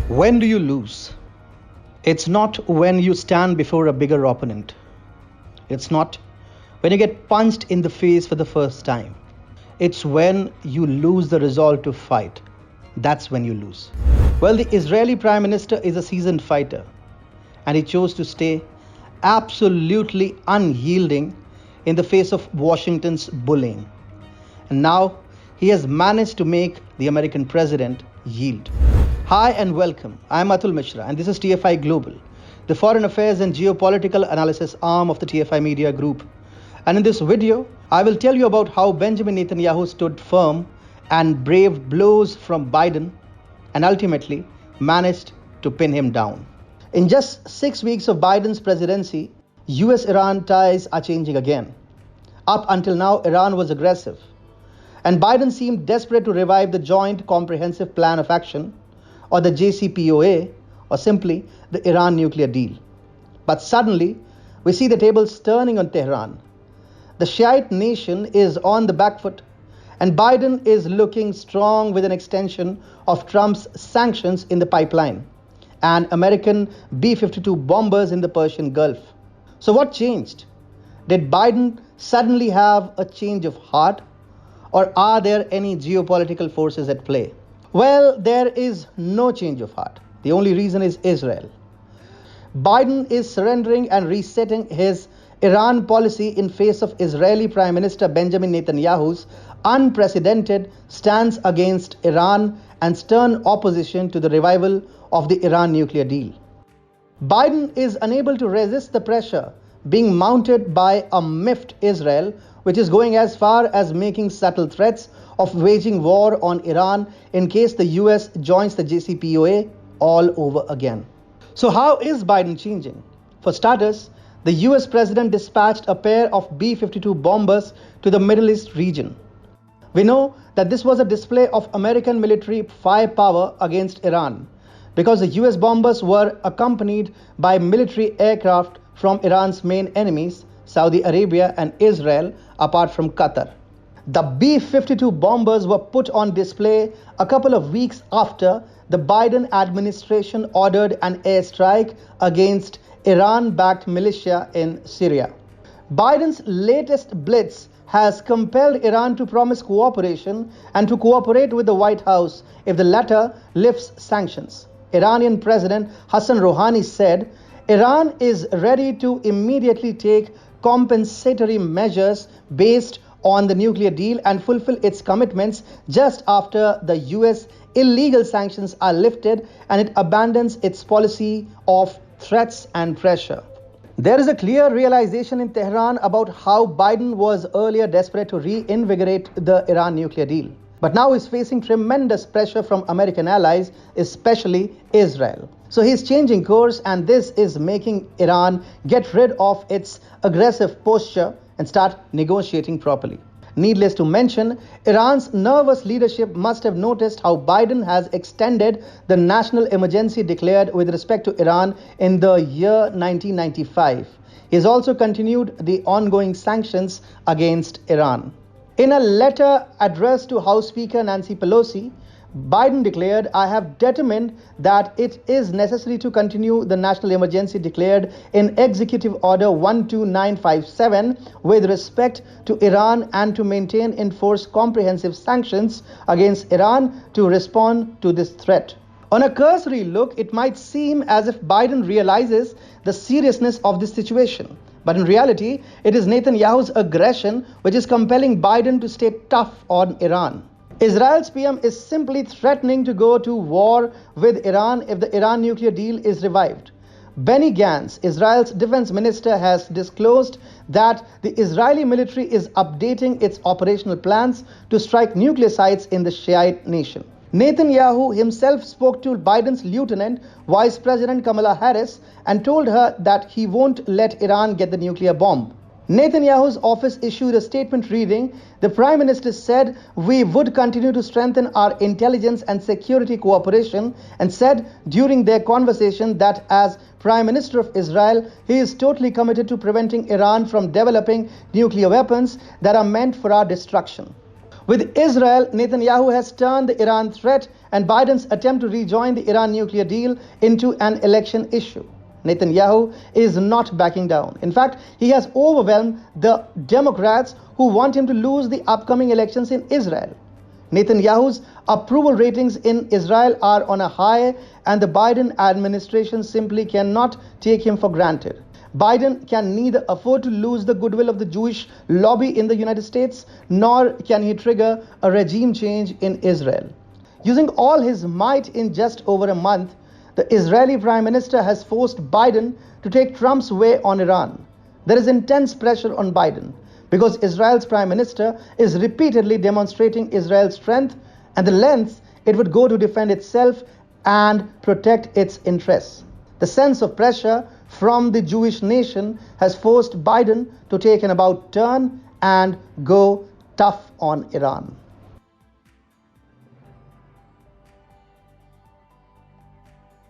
When do you lose? It's not when you stand before a bigger opponent. It's not when you get punched in the face for the first time. It's when you lose the resolve to fight. That's when you lose. Well, the Israeli Prime Minister is a seasoned fighter, and he chose to stay absolutely unyielding in the face of Washington's bullying. And now he has managed to make the American president yield. Hi and welcome. I'm Atul Mishra and this is TFI Global, the foreign affairs and geopolitical analysis arm of the TFI Media Group. And in this video, I will tell you about how Benjamin Netanyahu stood firm and braved blows from Biden and ultimately managed to pin him down. In just 6 weeks of Biden's presidency, US-Iran ties are changing again. Up until now, Iran was aggressive, and Biden seemed desperate to revive the Joint Comprehensive Plan of Action, or the JCPOA, or simply the Iran nuclear deal. But suddenly, we see the tables turning on Tehran. The Shiite nation is on the back foot, and Biden is looking strong with an extension of Trump's sanctions in the pipeline and American B-52 bombers in the Persian Gulf. So what changed? Did Biden suddenly have a change of heart, or are there any geopolitical forces at play? Well, there is no change of heart. The only reason is Israel. Biden is surrendering and resetting his Iran policy in face of Israeli Prime Minister Benjamin Netanyahu's unprecedented stance against Iran and stern opposition to the revival of the Iran nuclear deal. Biden is unable to resist the pressure being mounted by a miffed Israel, which is going as far as making subtle threats of waging war on Iran in case the US joins the JCPOA all over again. So how is Biden changing? For starters, the US president dispatched a pair of B-52 bombers to the Middle East region. We know that this was a display of American military firepower against Iran, because the US bombers were accompanied by military aircraft from Iran's main enemies, Saudi Arabia and Israel, apart from Qatar. The B-52 bombers were put on display a couple of weeks after the Biden administration ordered an airstrike against Iran-backed militia in Syria. Biden's latest blitz has compelled Iran to promise cooperation and to cooperate with the White House if the latter lifts sanctions. Iranian President Hassan Rouhani said Iran is ready to immediately take compensatory measures based on the nuclear deal and fulfill its commitments just after the US illegal sanctions are lifted and it abandons its policy of threats and pressure. There is a clear realization in Tehran about how Biden was earlier desperate to reinvigorate the Iran nuclear deal, but now is facing tremendous pressure from American allies, especially Israel. So he's changing course, and this is making Iran get rid of its aggressive posture and start negotiating properly. Needless to mention, Iran's nervous leadership must have noticed how Biden has extended the national emergency declared with respect to Iran in the year 1995. He has also continued the ongoing sanctions against Iran. In a letter addressed to House Speaker Nancy Pelosi, Biden declared, "I have determined that it is necessary to continue the national emergency declared in Executive Order 12957 with respect to Iran and to maintain in force comprehensive sanctions against Iran to respond to this threat." On a cursory look, it might seem as if Biden realizes the seriousness of this situation. But in reality, it is Netanyahu's aggression which is compelling Biden to stay tough on Iran. Israel's PM is simply threatening to go to war with Iran if the Iran nuclear deal is revived. Benny Gantz, Israel's defense minister, has disclosed that the Israeli military is updating its operational plans to strike nuclear sites in the Shiite nation. Netanyahu himself spoke to Biden's lieutenant, Vice President Kamala Harris, and told her that he won't let Iran get the nuclear bomb. Netanyahu's office issued a statement reading, "The Prime Minister said we would continue to strengthen our intelligence and security cooperation, and said during their conversation that as Prime Minister of Israel, he is totally committed to preventing Iran from developing nuclear weapons that are meant for our destruction." With Israel, Netanyahu has turned the Iran threat and Biden's attempt to rejoin the Iran nuclear deal into an election issue. Netanyahu is not backing down. In fact, he has overwhelmed the Democrats who want him to lose the upcoming elections in Israel. Netanyahu's approval ratings in Israel are on a high, and the Biden administration simply cannot take him for granted. Biden can neither afford to lose the goodwill of the Jewish lobby in the United States, nor can he trigger a regime change in Israel. Using all his might in just over a month, the Israeli Prime Minister has forced Biden to take Trump's way on Iran. There is intense pressure on Biden because Israel's Prime Minister is repeatedly demonstrating Israel's strength and the lengths it would go to defend itself and protect its interests. The sense of pressure from the Jewish nation has forced Biden to take an about turn and go tough on Iran.